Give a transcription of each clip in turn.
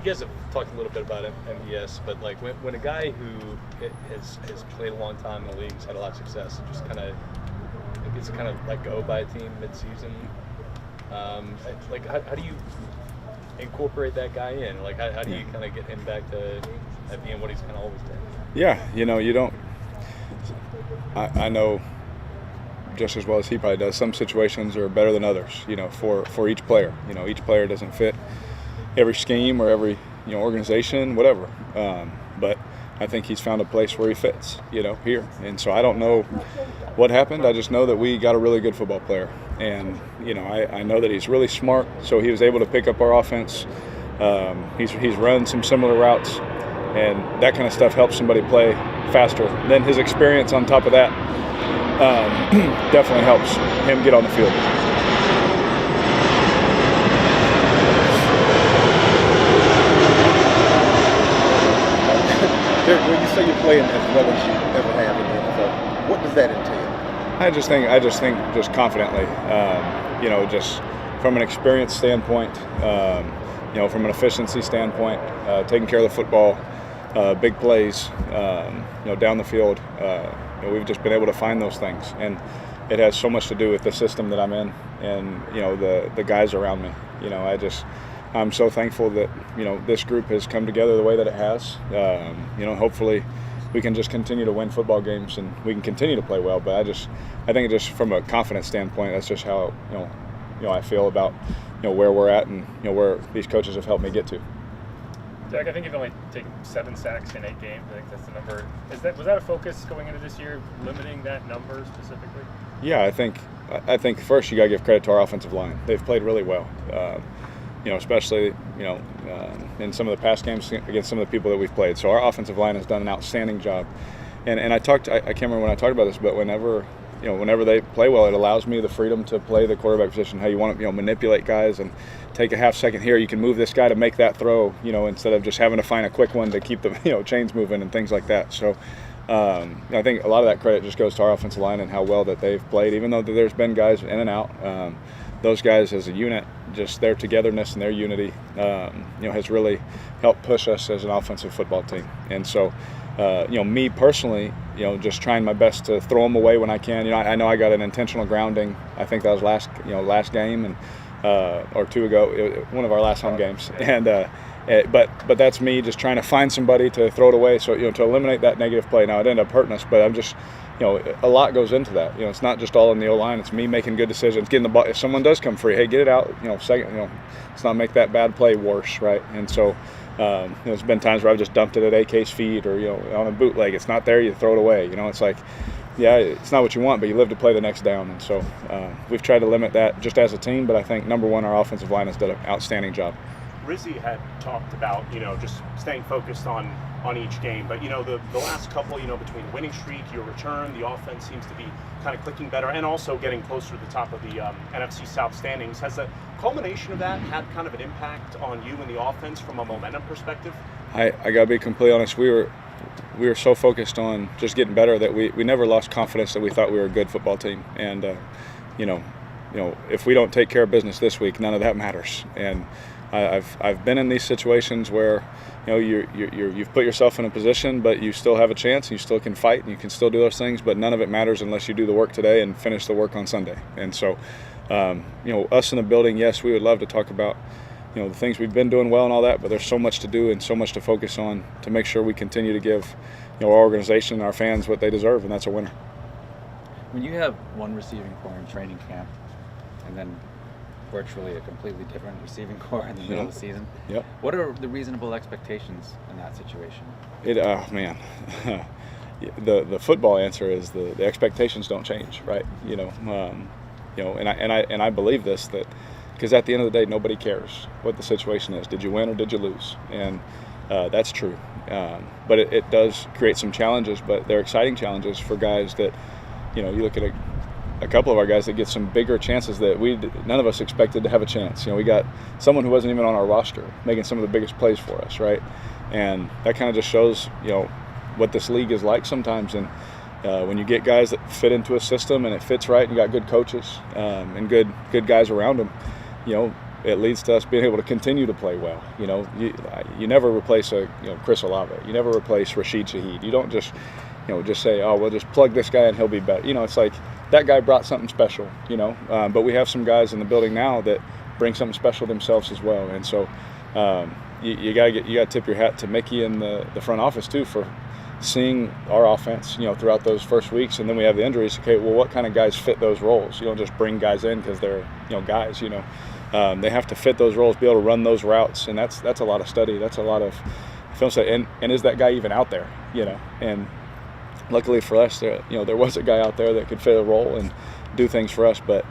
you guys have talked a little bit about MVS, but like when a guy who has played a long time in the league, has had a lot of success, and just kind of gets kind of let go by a team mid-season, like how do you incorporate that guy in? Like how do you kind of get him back to being what he's kind of always been? Yeah, you don't. I know just as well as he probably does. Some situations are better than others, for each player. Each player doesn't fit every scheme or every organization, whatever. But I think he's found a place where he fits, here. And so I don't know what happened. I just know that we got a really good football player. And, I know that he's really smart, so he was able to pick up our offense. He's run some similar routes, and that kind of stuff helps somebody play faster. Then his experience on top of that definitely helps him get on the field. When you say you're playing as well as you ever have in the NFL, what does that entail? I just think just confidently, just from an experience standpoint, from an efficiency standpoint, taking care of the football, big plays, down the field. We've just been able to find those things, and it has so much to do with the system that I'm in, and the guys around me. I'm so thankful that this group has come together the way that it has. Hopefully we can just continue to win football games and we can continue to play well. But I think just from a confidence standpoint, that's just how I feel about where we're at and where these coaches have helped me get to. Derek, I think you've only taken 7 sacks in 8 games. I think that's the number. Was that a focus going into this year, limiting that number specifically? Yeah, I think first you got to give credit to our offensive line. They've played really well. Especially in some of the past games against some of the people that we've played. So our offensive line has done an outstanding job. And I can't remember when I talked about this, but whenever they play well, it allows me the freedom to play the quarterback position how you want to, manipulate guys and take a half second here. You can move this guy to make that throw, instead of just having to find a quick one to keep the chains moving and things like that. So I think a lot of that credit just goes to our offensive line and how well that they've played, even though there's been guys in and out. Those guys as a unit, just their togetherness and their unity, has really helped push us as an offensive football team. And so, me personally, just trying my best to throw them away when I can. I know I got an intentional grounding. I think that was last game and or 2 ago, one of our last home games. And but that's me just trying to find somebody to throw it away. So to eliminate that negative play. Now it ended up hurting us, but I'm just. A lot goes into that. It's not just all in the O-line. It's me making good decisions, getting the ball. If someone does come free, hey, get it out. Second. Let's not make that bad play worse, right? And so, there's been times where I've just dumped it at AK's feet or on a bootleg. It's not there. You throw it away. It's like, yeah, it's not what you want, but you live to play the next down. And so, we've tried to limit that just as a team. But I think number one, our offensive line has done an outstanding job. Rizzi had talked about, just staying focused on each game. But, the last couple, between winning streak, your return, the offense seems to be kind of clicking better and also getting closer to the top of the NFC South standings. Has the culmination of that had kind of an impact on you and the offense from a momentum perspective? I got to be completely honest. We were so focused on just getting better that we never lost confidence that we thought we were a good football team. And, if we don't take care of business this week, none of that matters. And I've been in these situations where you've put yourself in a position, but you still have a chance. And you still can fight, and you can still do those things. But none of it matters unless you do the work today and finish the work on Sunday. And so, us in the building, yes, we would love to talk about the things we've been doing well and all that. But there's so much to do and so much to focus on to make sure we continue to give our organization and our fans what they deserve, and that's a winner. When you have one receiving core in training camp, and then virtually a completely different receiving core in the middle of the season. Yep. What are the reasonable expectations in that situation? The football answer is the expectations don't change, right? And I believe this, that because at the end of the day, nobody cares what the situation is. Did you win or did you lose? And that's true. But it does create some challenges, but they're exciting challenges for guys that, you look at a couple of our guys that get some bigger chances that none of us expected to have a chance. We got someone who wasn't even on our roster making some of the biggest plays for us, right? And that kind of just shows, what this league is like sometimes. And when you get guys that fit into a system and it fits right, and you got good coaches and good guys around them, it leads to us being able to continue to play well. You never replace Chris Olave. You never replace Rashid Shaheed. You don't just just say, oh, we'll just plug this guy and he'll be better. It's like that guy brought something special. But we have some guys in the building now that bring something special themselves as well. And so you gotta tip your hat to Mickey and the front office too for seeing our offense, throughout those first weeks, and then we have the injuries. Okay, well, what kind of guys fit those roles? You don't just bring guys in because they're, guys. They have to fit those roles, be able to run those routes, and that's a lot of study. That's a lot of film study. And is that guy even out there? And luckily for us, there was a guy out there that could fit a role and do things for us. But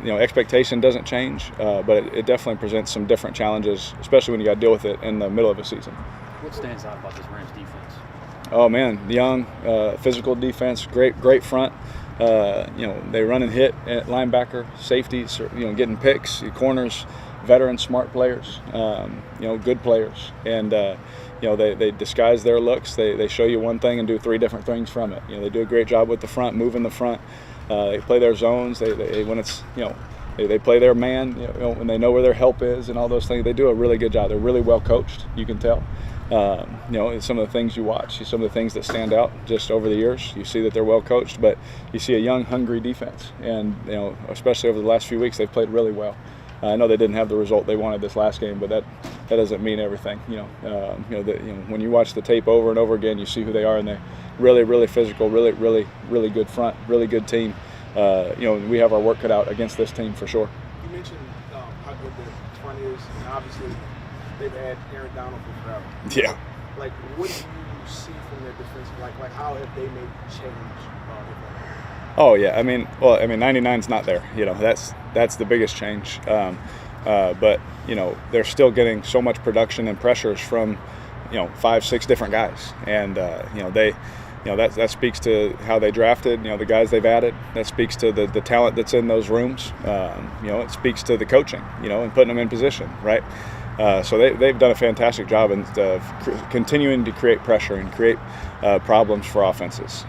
expectation doesn't change, but it definitely presents some different challenges, especially when you got to deal with it in the middle of a season. What stands out about this Rams defense? Oh man, young, physical defense, great front. They run and hit at linebacker, safeties, getting picks, corners, veteran, smart players, good players, and they disguise their looks. They show you one thing and do three different things from it. They do a great job with the front, moving the front. They play their zones. They when it's they play their man, when they know where their help is and all those things. They do a really good job. They're really well coached. You can tell. Some of the things you watch, some of the things that stand out just over the years, you see that they're well coached, but you see a young, hungry defense. And, especially over the last few weeks, they've played really well. I know they didn't have the result they wanted this last game, but that doesn't mean everything. When you watch the tape over and over again, you see who they are, and they're really, really physical, really, really, really good front, really good team. We have our work cut out against this team for sure. You mentioned how good the front is, and obviously they've had Aaron Donald for forever. Yeah. Like, what do you see from their defense? Like how have they made change? Oh yeah, 99's not there. That's the biggest change. But they're still getting so much production and pressures from 5-6 different guys, and that speaks to how they drafted. The guys they've added. That speaks to the talent that's in those rooms. It speaks to the coaching. And putting them in position, right? So they've done a fantastic job in continuing to create pressure and create problems for offenses.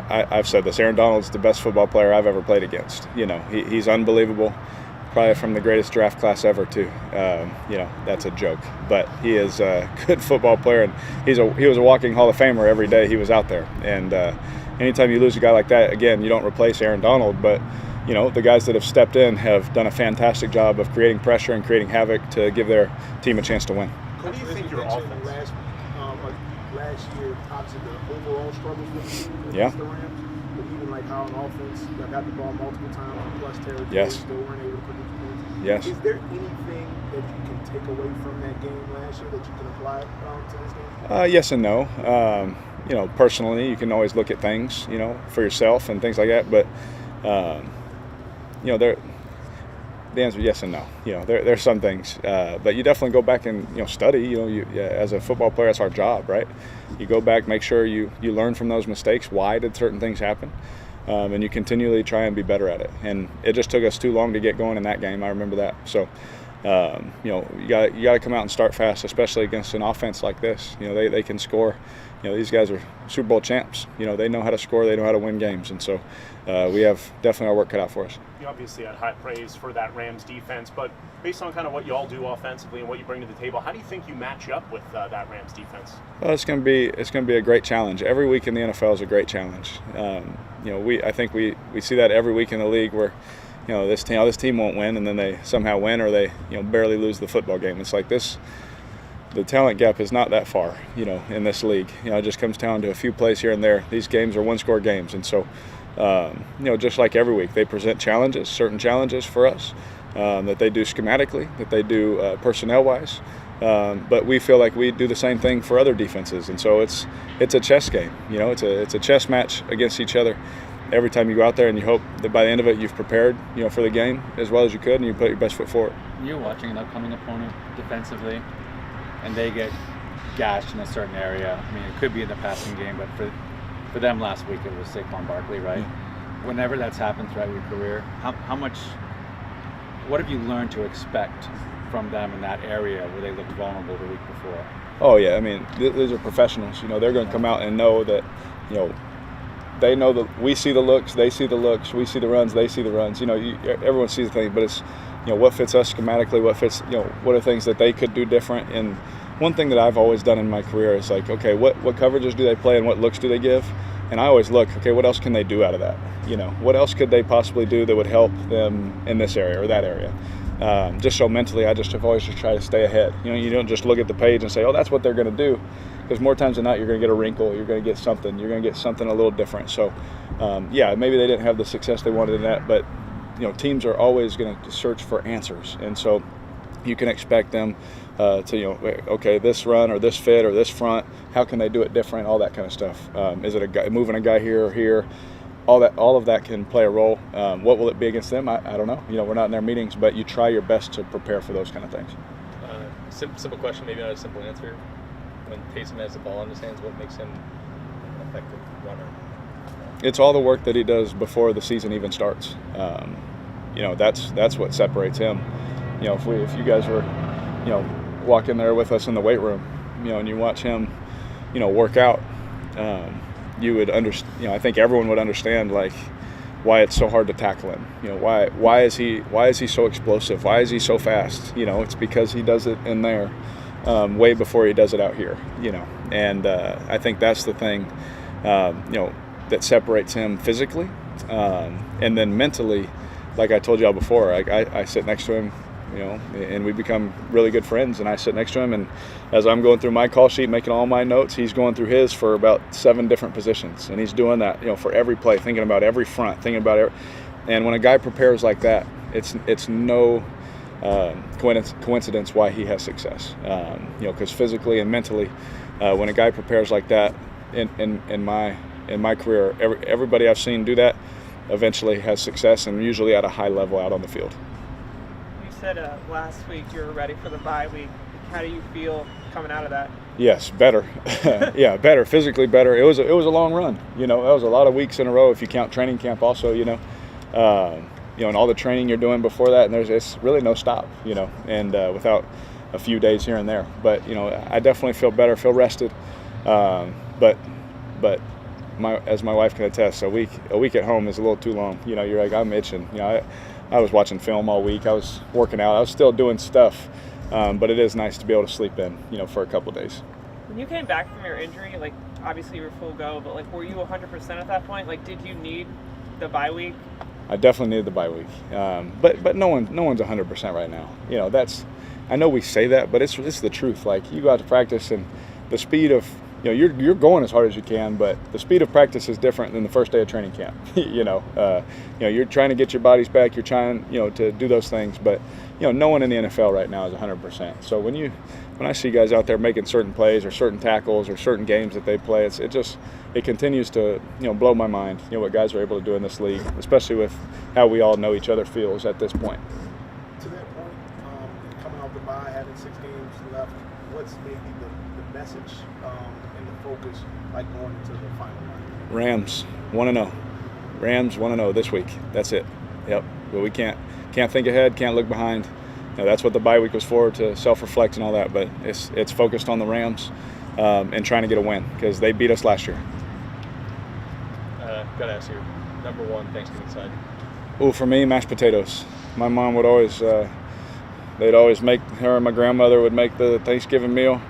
I've said this. Aaron Donald's the best football player I've ever played against. He's unbelievable. Probably from the greatest draft class ever too. That's a joke, but he is a good football player, and he was a walking Hall of Famer every day he was out there. And anytime you lose a guy like that, again, you don't replace Aaron Donald, but the guys that have stepped in have done a fantastic job of creating pressure and creating havoc to give their team a chance to win. What do you think your offense? Last year, obviously the overall struggles with the Rams, but even like how an offense got the ball multiple times plus territory, yes, still weren't able to produce points. Yes. Is there anything that you can take away from that game last year that you can apply to this game? Yes and no. Personally, you can always look at things, for yourself and things like that, but the answer is yes and no. There's some things, but you definitely go back and study. As a football player, that's our job, right? You go back, make sure you learn from those mistakes. Why did certain things happen? And you continually try and be better at it. And it just took us too long to get going in that game. I remember that. So, you got to come out and start fast, especially against an offense like this. They can score. These guys are Super Bowl champs. They know how to score. They know how to win games. And so we have definitely our work cut out for us. You obviously had high praise for that Rams defense, but based on kind of what you all do offensively and what you bring to the table, how do you think you match up with that Rams defense? Well, it's going to be a great challenge. Every week in the NFL is a great challenge. I think we see that every week in the league where this team won't win, and then they somehow win, or they barely lose the football game. It's like this. The talent gap is not that far, in this league. It just comes down to a few plays here and there. These games are one-score games, and so, just like every week, they present certain challenges for us that they do schematically, that they do personnel-wise. But we feel like we do the same thing for other defenses, and so it's a chess game. It's a chess match against each other. Every time you go out there, and you hope that by the end of it, you've prepared, for the game as well as you could, and you put your best foot forward. You're watching an upcoming opponent defensively, and they get gashed in a certain area. It could be in the passing game, but for them last week it was Saquon Barkley, right? Yeah. Whenever that's happened throughout your career, what have you learned to expect from them in that area where they looked vulnerable the week before? Oh yeah, these are professionals. They're going to come out and know that, they know that we see the looks, they see the looks, we see the runs, they see the runs. Everyone sees the thing, but it's what fits us schematically, what fits, what are things that they could do different. And one thing that I've always done in my career is like, okay, what coverages do they play and what looks do they give? And I always look, okay, what else can they do out of that? What else could they possibly do that would help them in this area or that area? Just so mentally, I just have always just try to stay ahead. You don't just look at the page and say, oh, that's what they're going to do. Because more times than not, you're going to get a wrinkle, you're going to get something, a little different. So, maybe they didn't have the success they wanted in that, but teams are always going to search for answers, and so you can expect them to, okay, this run or this fit or this front, how can they do it different? All that kind of stuff. Is it a guy moving a guy here or here? All of that can play a role. What will it be against them? I don't know. We're not in their meetings, but you try your best to prepare for those kind of things. Simple question, maybe not a simple answer. When Taysom has the ball in his hands, what makes him an effective runner? It's all the work that he does before the season even starts. That's what separates him. If you guys were, walk in there with us in the weight room, and you watch him, work out, you would understand. I think everyone would understand like why it's so hard to tackle him. Why is he so explosive? Why is he so fast? It's because he does it in there way before he does it out here. And I think that's the thing. That separates him physically, and then mentally, like I told y'all before, I sit next to him, and we become really good friends, and I sit next to him, and as I'm going through my call sheet, making all my notes, he's going through his for about 7 different positions, and he's doing that, for every play, thinking about every front, thinking about and when a guy prepares like that, it's no coincidence why he has success, because physically and mentally, when a guy prepares like that, in my career, everybody I've seen do that eventually has success, and usually at a high level out on the field. You said last week you were ready for the bye week. How do you feel coming out of that? Yes, better. Yeah, better, physically better. It was a long run. That was a lot of weeks in a row if you count training camp also, and all the training you're doing before that, and it's really no stop, and without a few days here and there. But, I definitely feel better, feel rested. But as my wife can attest, a week at home is a little too long. You're like, I'm itching. I was watching film all week. I was working out. I was still doing stuff, but it is nice to be able to sleep in, for a couple of days. When you came back from your injury, like obviously you were full go, but like were you 100% at that point? Like, did you need the bye week? I definitely needed the bye week, but no one's 100% right now. I know we say that, but it's the truth. Like, you go out to practice, and the speed of you're going as hard as you can, but the speed of practice is different than the first day of training camp. You're trying to get your bodies back. You're trying, to do those things, but no one in the NFL right now is 100%. So when I see guys out there making certain plays or certain tackles or certain games that they play, it continues to blow my mind. What guys are able to do in this league, especially with how we all know each other feels at this point. To that point, coming off the bye, having 6 games left, what's maybe the message and the focus like going into the final line? Rams 1-0. Rams 1-0 this week. That's it. Yep. But we can't think ahead, can't look behind. That's what the bye week was for, to self-reflect and all that. But it's focused on the Rams and trying to get a win, because they beat us last year. Gotta ask you, number one Thanksgiving side. Oh, for me, mashed potatoes. My mom would always, they'd always make, her and my grandmother would make the Thanksgiving meal,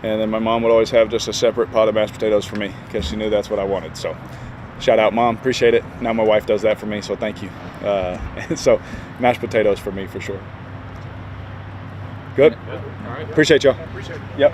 and then my mom would always have just a separate pot of mashed potatoes for me, because she knew that's what I wanted. So, shout out, Mom, appreciate it. Now my wife does that for me, so thank you. And so, mashed potatoes for me for sure. Good. All right. Appreciate y'all. Appreciate it. Yep.